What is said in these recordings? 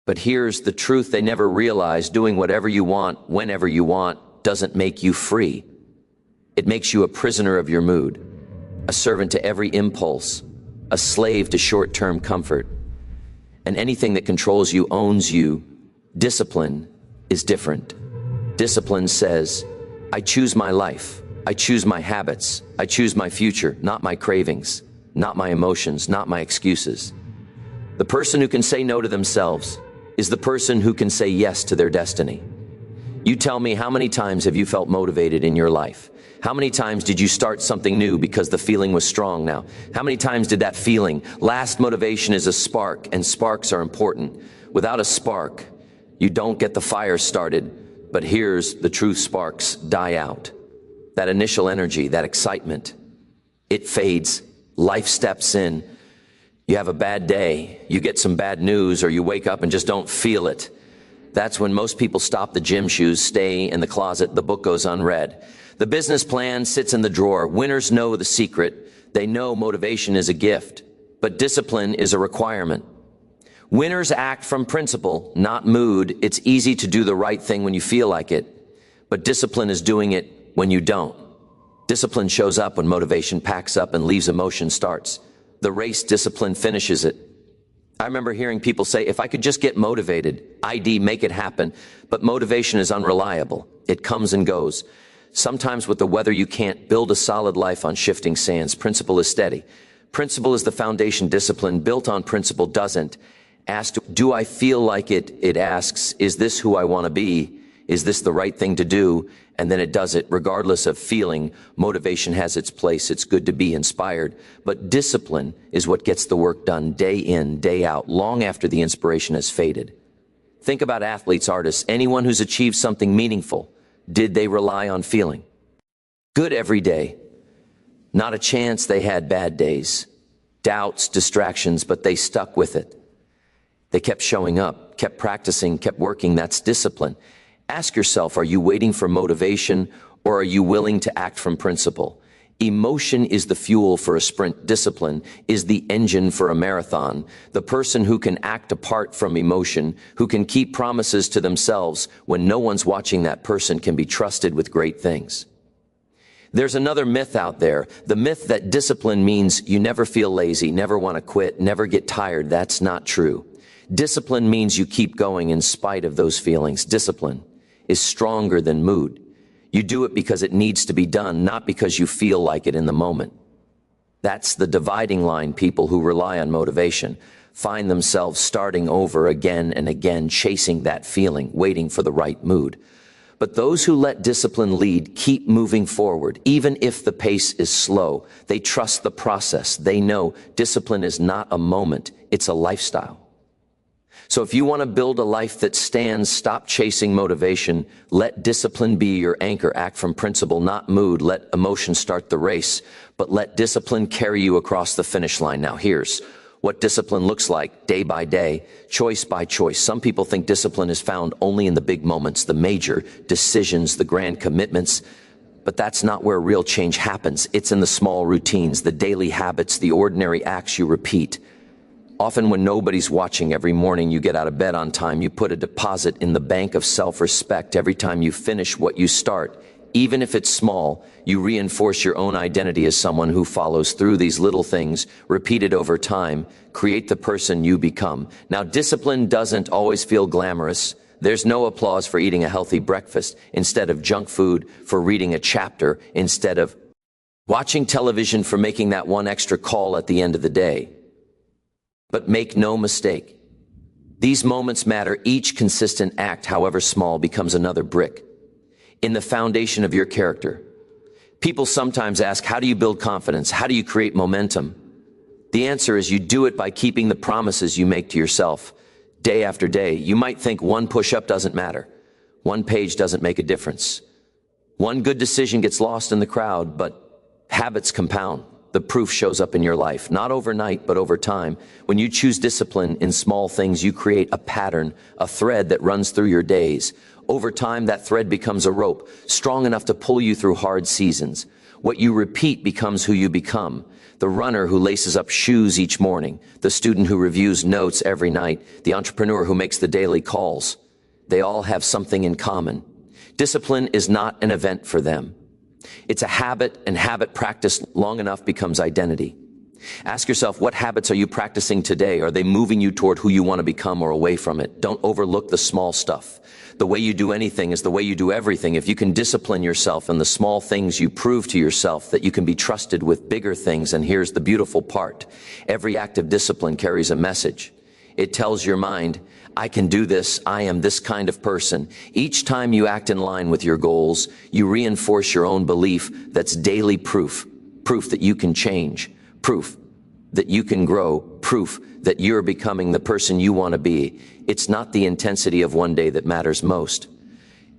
But here's the truth they never realize: doing whatever you want, whenever you want, doesn't make you free. It makes you a prisoner of your mood, a servant to every impulse, a slave to short-term comfort. And anything that controls you owns you. Discipline is different. Discipline says, I choose my life, I choose my habits, I choose my future, not my cravings, not my emotions, not my excuses. The person who can say no to themselves is the person who can say yes to their destiny. You tell me, how many times have you felt motivated in your life? How many times did you start something new because the feeling was strong now? How many times did that feeling last? Motivation is a spark, and sparks are important. Without a spark, you don't get the fire started. But here's the truth: sparks die out. That initial energy, that excitement, it fades. Life steps in. You have a bad day, you get some bad news, or you wake up and just don't feel it. That's when most people stop. The gym shoes stay in the closet, the book goes unread. The business plan sits in the drawer. Winners know the secret. They know motivation is a gift, but discipline is a requirement. Winners act from principle, not mood. It's easy to do the right thing when you feel like it, but discipline is doing it when you don't. Discipline shows up when motivation packs up and leaves emotion starts. The race, discipline finishes it. I remember hearing people say, if I could just get motivated, I'd make it happen. But motivation is unreliable. It comes and goes. Sometimes with the weather, you can't build a solid life on shifting sands. Principle is steady. Principle is the foundation. Discipline built on principle doesn't ask, do I feel like it? It asks, is this who I want to be? Is this the right thing to do? And then it does it regardless of feeling. Motivation has its place. It's good to be inspired. But discipline is what gets the work done day in, day out, long after the inspiration has faded. Think about athletes, artists, anyone who's achieved something meaningful. Did they rely on feeling good every day? Not a chance. They had bad days, doubts, distractions, but they stuck with it. They kept showing up, kept practicing, kept working. That's discipline. Ask yourself, are you waiting for motivation, or are you willing to act from principle? Emotion is the fuel for a sprint. Discipline is the engine for a marathon. The person who can act apart from emotion, who can keep promises to themselves when no one's watching, that person can be trusted with great things. There's another myth out there, the myth that discipline means you never feel lazy, never want to quit, never get tired. That's not true. Discipline means you keep going in spite of those feelings. Discipline is stronger than mood. You do it because it needs to be done, not because you feel like it in the moment. That's the dividing line. People who rely on motivation find themselves starting over again and again, chasing that feeling, waiting for the right mood. But those who let discipline lead keep moving forward, even if the pace is slow. They trust the process. They know discipline is not a moment, it's a lifestyle. So if you want to build a life that stands, stop chasing motivation. Let discipline be your anchor. Act from principle, not mood. Let emotion start the race, but let discipline carry you across the finish line. Now here's what discipline looks like day by day, choice by choice. Some people think discipline is found only in the big moments, the major decisions, the grand commitments. But that's not where real change happens. It's in the small routines, the daily habits, the ordinary acts you repeat. Often when nobody's watching, every morning you get out of bed on time, you put a deposit in the bank of self-respect. Every time you finish what you start, even if it's small, you reinforce your own identity as someone who follows through. These little things, repeated over time, create the person you become. Now, discipline doesn't always feel glamorous. There's no applause for eating a healthy breakfast instead of junk food, for reading a chapter instead of watching television, for making that one extra call at the end of the day. But make no mistake, these moments matter. Each consistent act, however small, becomes another brick in the foundation of your character. People sometimes ask, how do you build confidence? How do you create momentum? The answer is you do it by keeping the promises you make to yourself day after day. You might think one push-up doesn't matter. One page doesn't make a difference. One good decision gets lost in the crowd, but habits compound. The proof shows up in your life, not overnight, but over time. When you choose discipline in small things, you create a pattern, a thread that runs through your days. Over time, that thread becomes a rope, strong enough to pull you through hard seasons. What you repeat becomes who you become. The runner who laces up shoes each morning, the student who reviews notes every night, the entrepreneur who makes the daily calls. They all have something in common. Discipline is not an event for them. It's a habit, and habit practiced long enough becomes identity. Ask yourself, what habits are you practicing today? Are they moving you toward who you want to become or away from it? Don't overlook the small stuff. The way you do anything is the way you do everything. If you can discipline yourself in the small things, you prove to yourself that you can be trusted with bigger things. And here's the beautiful part. Every act of discipline carries a message. It tells your mind, I can do this. I am this kind of person. Each time you act in line with your goals, you reinforce your own belief. That's daily proof that you can change, proof that you can grow, proof that you're becoming the person you want to be. It's not the intensity of one day that matters most.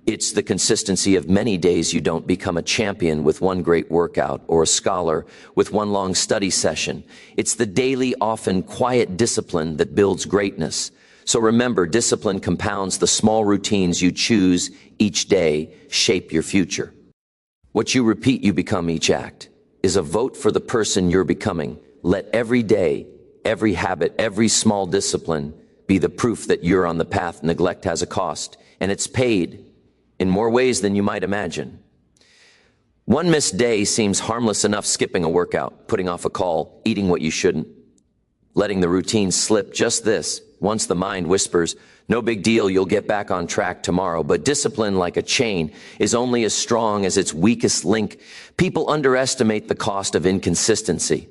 It's the consistency of many days you don't become a champion with one great workout or a scholar with one long study session. It's the daily, often quiet discipline that builds greatness. So remember, discipline compounds. The small routines you choose each day shape your future. What you repeat, you become. Each act is a vote for the person you're becoming. Let every day, every habit, every small discipline be the proof that you're on the path. Neglect has a cost, and it's paid in more ways than you might imagine. One missed day seems harmless enough: skipping a workout, putting off a call, eating what you shouldn't, letting the routine slip. Just this. Once the mind whispers, no big deal, you'll get back on track tomorrow. But discipline, like a chain, is only as strong as its weakest link. People underestimate the cost of inconsistency.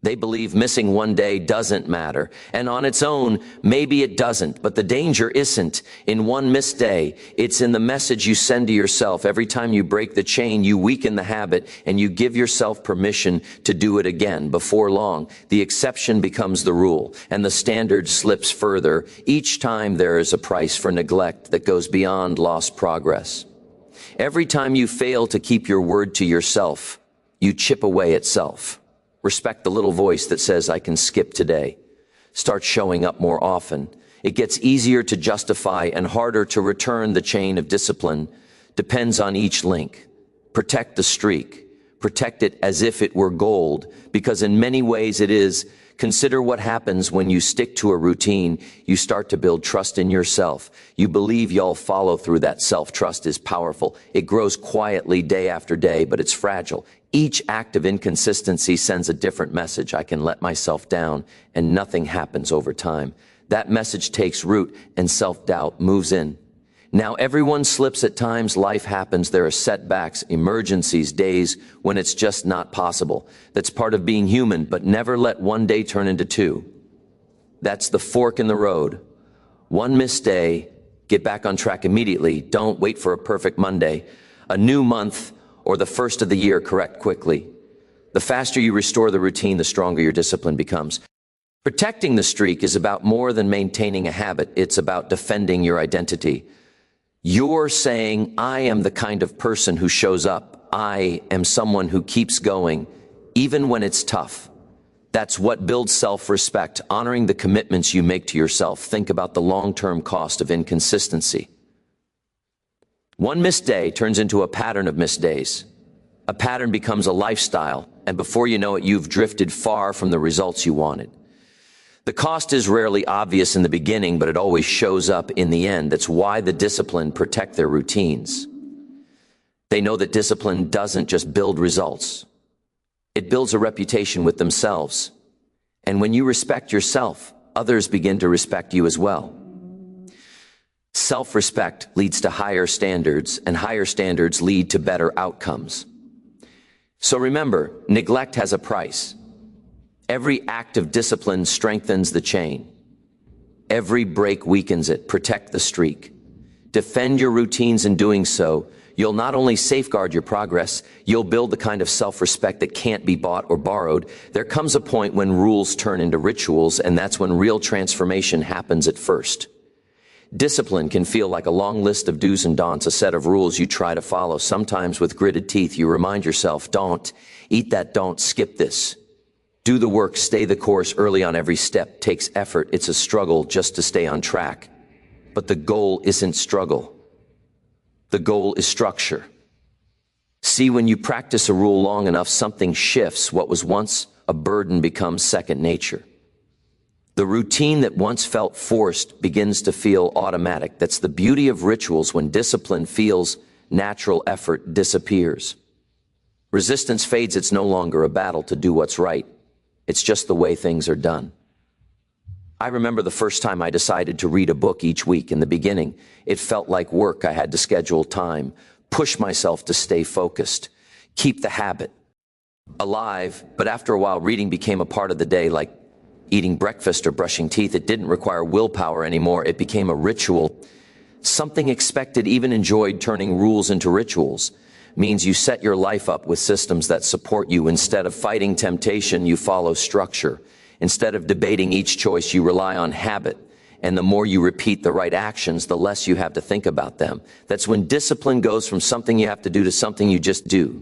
They believe missing one day doesn't matter. And on its own, maybe it doesn't. But the danger isn't in one missed day. It's in the message you send to yourself. Every time you break the chain, you weaken the habit, and you give yourself permission to do it again. Before long, the exception becomes the rule, and the standard slips further. Each time there is a price for neglect that goes beyond lost progress. Every time you fail to keep your word to yourself, you chip away at self. Respect the little voice that says, I can skip today. Start showing up more often. It gets easier to justify and harder to return. The chain of discipline depends on each link. Protect the streak. Protect it as if it were gold, because in many ways it is. Consider what happens when you stick to a routine. You start to build trust in yourself. You believe you'll follow through. That self-trust is powerful. It grows quietly day after day, but it's fragile. Each act of inconsistency sends a different message. I can let myself down, and nothing happens over time. That message takes root, and self-doubt moves in. Now everyone slips at times. Life happens. There are setbacks, emergencies, days when it's just not possible. That's part of being human, but never let one day turn into two. That's the fork in the road. One missed day, get back on track immediately. Don't wait for a perfect Monday, a new month, or the first of the year. Correct quickly. The faster you restore the routine, the stronger your discipline becomes. Protecting the streak is about more than maintaining a habit. It's about defending your identity. You're saying, I am the kind of person who shows up. I am someone who keeps going, even when it's tough. That's what builds self-respect, honoring the commitments you make to yourself. Think about the long-term cost of inconsistency. One missed day turns into a pattern of missed days. A pattern becomes a lifestyle, and before you know it, you've drifted far from the results you wanted. The cost is rarely obvious in the beginning, but it always shows up in the end. That's why the disciplined protect their routines. They know that discipline doesn't just build results. It builds a reputation with themselves. And when you respect yourself, others begin to respect you as well. Self-respect leads to higher standards, and higher standards lead to better outcomes. So remember, neglect has a price. Every act of discipline strengthens the chain. Every break weakens it. Protect the streak. Defend your routines. In doing so, you'll not only safeguard your progress, you'll build the kind of self-respect that can't be bought or borrowed. There comes a point when rules turn into rituals, and that's when real transformation happens at first. Discipline can feel like a long list of do's and don'ts, a set of rules you try to follow. Sometimes with gritted teeth, you remind yourself, don't eat that, don't skip this. Do the work, stay the course. Early on, every step takes effort. It's a struggle just to stay on track. But the goal isn't struggle. The goal is structure. See, when you practice a rule long enough, something shifts. What was once a burden becomes second nature. The routine that once felt forced begins to feel automatic. That's the beauty of rituals. When discipline feels natural, effort disappears. Resistance fades. It's no longer a battle to do what's right. It's just the way things are done. I remember the first time I decided to read a book each week. In the beginning, it felt like work. I had to schedule time, push myself to stay focused, keep the habit alive. But after a while, reading became a part of the day, like eating breakfast or brushing teeth. It didn't require willpower anymore. It became a ritual, something expected, even enjoyed. Turning rules into rituals means you set your life up with systems that support you. Instead of fighting temptation, you follow structure. Instead of debating each choice, you rely on habit. And the more you repeat the right actions, the less you have to think about them. That's when discipline goes from something you have to do to something you just do.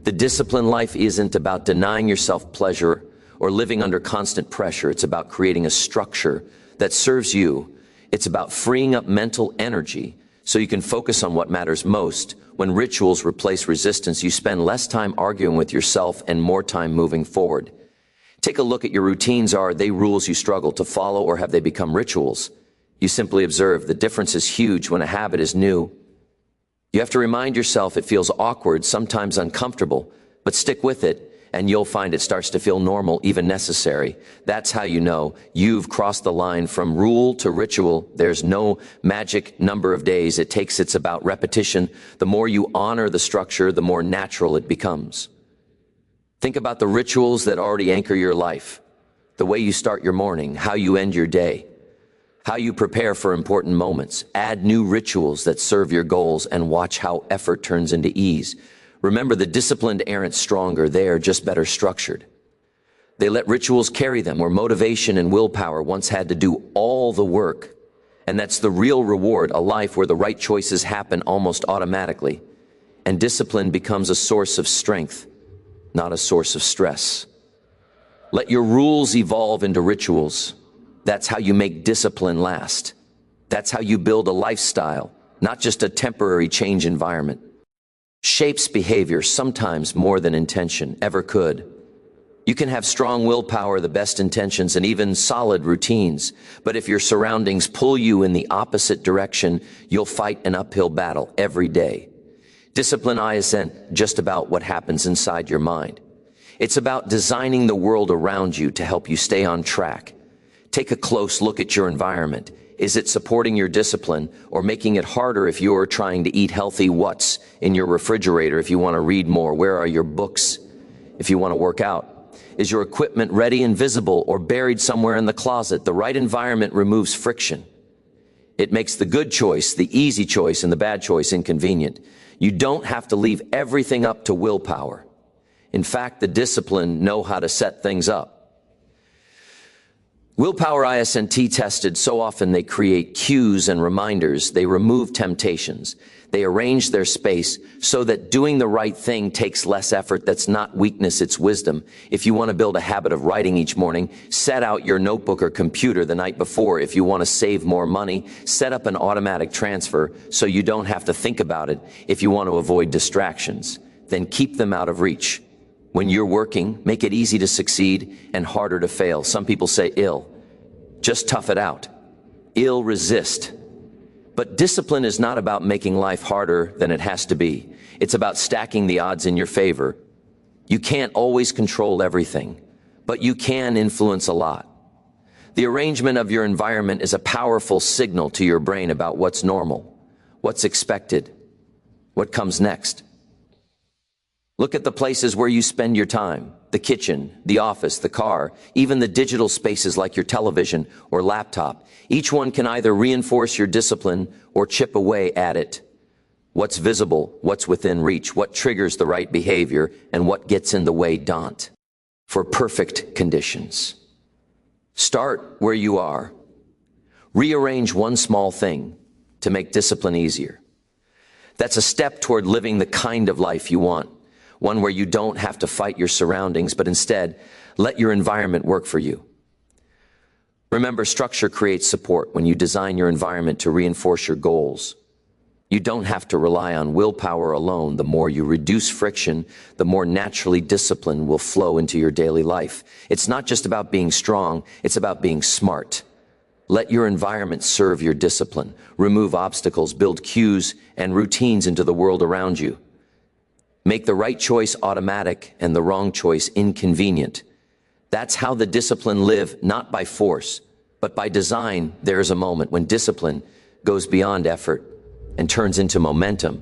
The disciplined life isn't about denying yourself pleasure or living under constant pressure. It's about creating a structure that serves you. It's about freeing up mental energy so you can focus on what matters most. When rituals replace resistance, you spend less time arguing with yourself and more time moving forward. Take a look at your routines. Are they rules you struggle to follow, or have they become rituals you simply observe? The difference is huge when a habit is new. You have to remind yourself it feels awkward, sometimes uncomfortable, but stick with it, and you'll find it starts to feel normal, even necessary. That's how you know you've crossed the line from rule to ritual. There's no magic number of days it takes. It's about repetition. The more you honor the structure, the more natural it becomes. Think about the rituals that already anchor your life. The way you start your morning, how you end your day, how you prepare for important moments. Add new rituals that serve your goals and watch how effort turns into ease. Remember, the disciplined aren't stronger. They are just better structured. They let rituals carry them, where motivation and willpower once had to do all the work. And that's the real reward, a life where the right choices happen almost automatically. And discipline becomes a source of strength, not a source of stress. Let your rules evolve into rituals. That's how you make discipline last. That's how you build a lifestyle, not just a temporary change environment. Shapes behavior sometimes more than intention ever could. You can have strong willpower, the best intentions, and even solid routines. But if your surroundings pull you in the opposite direction, you'll fight an uphill battle every day. Discipline isn't just about what happens inside your mind. It's about designing the world around you to help you stay on track. Take a close look at your environment. Is it supporting your discipline or making it harder if you're trying to eat healthy? What's in your refrigerator if you want to read more? Where are your books if you want to work out? Is your equipment ready and visible or buried somewhere in the closet? The right environment removes friction. It makes the good choice, the easy choice, and the bad choice inconvenient. You don't have to leave everything up to willpower. In fact, the disciplined know how to set things up. Willpower ISNT tested. So often they create cues and reminders. They remove temptations. They arrange their space so that doing the right thing takes less effort. That's not weakness, it's wisdom. If you want to build a habit of writing each morning, set out your notebook or computer the night before. If you want to save more money, set up an automatic transfer so you don't have to think about it. If you want to avoid distractions, then keep them out of reach. When you're working, make it easy to succeed and harder to fail. Some people say ill. Just tough it out. Ill, resist. But discipline is not about making life harder than it has to be. It's about stacking the odds in your favor. You can't always control everything, but you can influence a lot. The arrangement of your environment is a powerful signal to your brain about what's normal, what's expected, what comes next. Look at the places where you spend your time, the kitchen, the office, the car, even the digital spaces like your television or laptop. Each one can either reinforce your discipline or chip away at it. What's visible, what's within reach, what triggers the right behavior, and what gets in the way don't. For perfect conditions. Start where you are. Rearrange one small thing to make discipline easier. That's a step toward living the kind of life you want. One where you don't have to fight your surroundings, but instead let your environment work for you. Remember, structure creates support. When you design your environment to reinforce your goals, You don't have to rely on willpower alone. The more you reduce friction, the more naturally discipline will flow into your daily life. It's not just about being strong, it's about being smart. Let your environment serve your discipline. Remove obstacles, build cues and routines into the world around you. Make the right choice automatic and the wrong choice inconvenient. That's how the discipline live, not by force, but by design. There's a moment when discipline goes beyond effort and turns into momentum.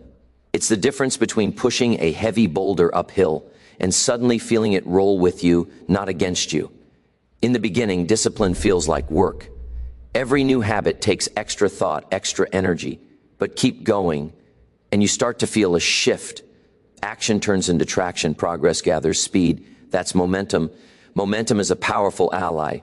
It's the difference between pushing a heavy boulder uphill and suddenly feeling it roll with you, not against you. In the beginning, discipline feels like work. Every new habit takes extra thought, extra energy, but keep going, and you start to feel a shift. Action turns into traction, progress gathers speed. That's momentum. Momentum is a powerful ally.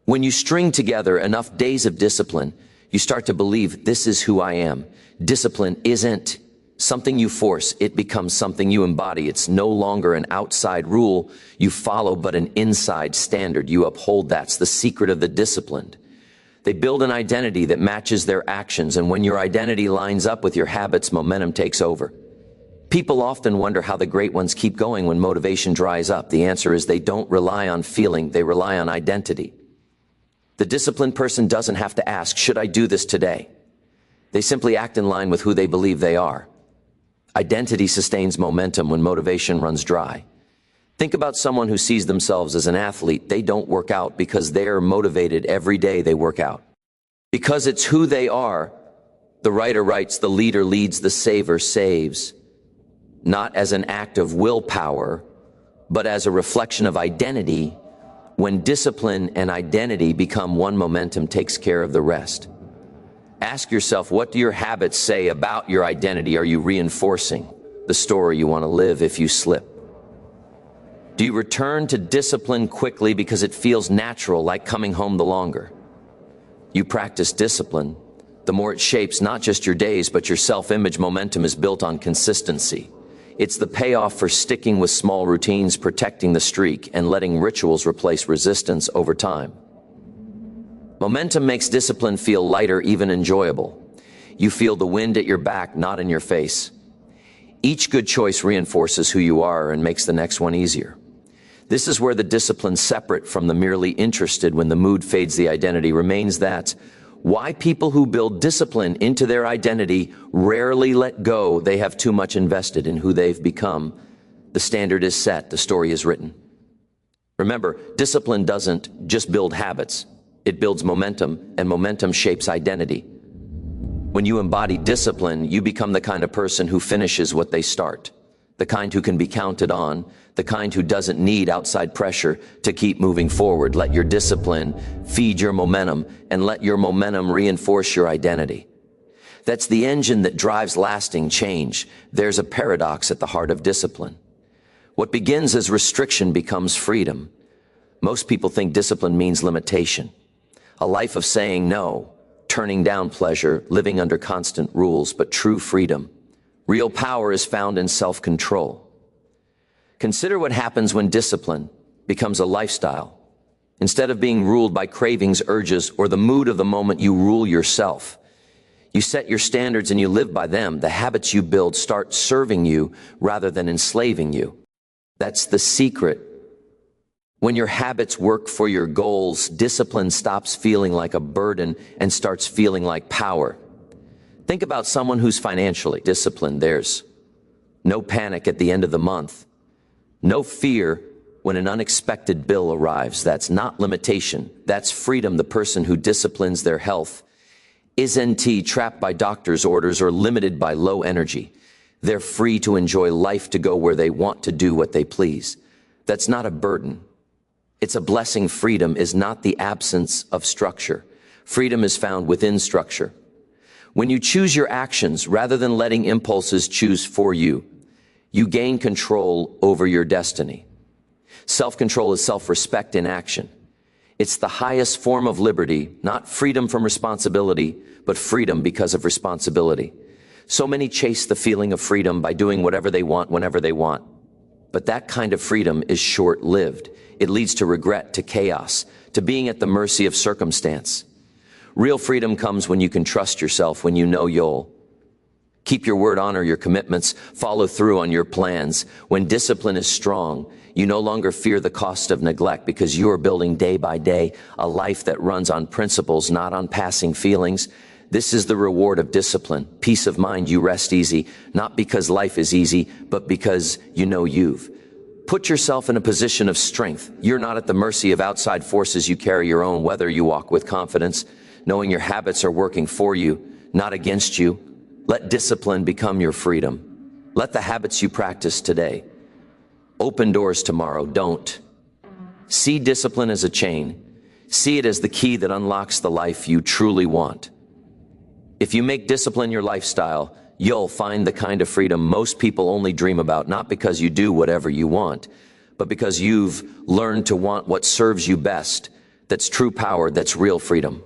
When you string together enough days of discipline, you start to believe, this is who I am. Discipline isn't something you force. It becomes something you embody. It's no longer an outside rule you follow, but an inside standard you uphold. That's the secret of the disciplined. They build an identity that matches their actions, and when your identity lines up with your habits, momentum takes over. People often wonder how the great ones keep going when motivation dries up. The answer is they don't rely on feeling, they rely on identity. The disciplined person doesn't have to ask, should I do this today? They simply act in line with who they believe they are. Identity sustains momentum when motivation runs dry. Think about someone who sees themselves as an athlete. They don't work out because they are motivated every day they work out. Because it's who they are. The writer writes, the leader leads, the saver saves. Not as an act of willpower, but as a reflection of identity. When discipline and identity become one, momentum takes care of the rest. Ask yourself, what do your habits say about your identity? Are you reinforcing the story you want to live if you slip? Do you return to discipline quickly because it feels natural, like coming home the longer you practice discipline, the more it shapes not just your days, but your self-image? Momentum is built on consistency. It's the payoff for sticking with small routines, protecting the streak, and letting rituals replace resistance over time. Momentum makes discipline feel lighter, even enjoyable. You feel the wind at your back, not in your face. Each good choice reinforces who you are and makes the next one easier. This is where the discipline's separate from the merely interested. When the mood fades, the identity remains. That's why people who build discipline into their identity rarely let go. They have too much invested in who they've become. The standard is set, the story is written. Remember, discipline doesn't just build habits. It builds momentum, and momentum shapes identity. When you embody discipline, you become the kind of person who finishes what they start, the kind who can be counted on, the kind who doesn't need outside pressure to keep moving forward. Let your discipline feed your momentum, and let your momentum reinforce your identity. That's the engine that drives lasting change. There's a paradox at the heart of discipline. What begins as restriction becomes freedom. Most people think discipline means limitation, a life of saying no, turning down pleasure, living under constant rules. But true freedom, real power, is found in self-control. Consider what happens when discipline becomes a lifestyle. Instead of being ruled by cravings, urges, or the mood of the moment, you rule yourself. You set your standards and you live by them. The habits you build start serving you rather than enslaving you. That's the secret. When your habits work for your goals, discipline stops feeling like a burden and starts feeling like power. Think about someone who's financially disciplined. There's no panic at the end of the month, no fear when an unexpected bill arrives. That's not limitation, that's freedom. The person who disciplines their health isn't trapped by doctor's orders or limited by low energy. They're free to enjoy life, to go where they want, to do what they please. That's not a burden. It's a blessing. Freedom is not the absence of structure. Freedom is found within structure. When you choose your actions rather than letting impulses choose for you, you gain control over your destiny. Self-control is self-respect in action. It's the highest form of liberty, not freedom from responsibility, but freedom because of responsibility. So many chase the feeling of freedom by doing whatever they want, whenever they want. But that kind of freedom is short-lived. It leads to regret, to chaos, to being at the mercy of circumstance. Real freedom comes when you can trust yourself, when you know you'll Keep your word, honor your commitments, follow through on your plans. When discipline is strong, you no longer fear the cost of neglect because you are building day by day a life that runs on principles, not on passing feelings. This is the reward of discipline. Peace of mind, you rest easy, not because life is easy, but because you know you've put yourself in a position of strength. You're not at the mercy of outside forces. You carry your own weather. You walk with confidence, knowing your habits are working for you, not against you. Let discipline become your freedom. Let the habits you practice today open doors tomorrow. Don't. See discipline as a chain. See it as the key that unlocks the life you truly want. If you make discipline your lifestyle, you'll find the kind of freedom most people only dream about, not because you do whatever you want, but because you've learned to want what serves you best. That's true power, that's real freedom.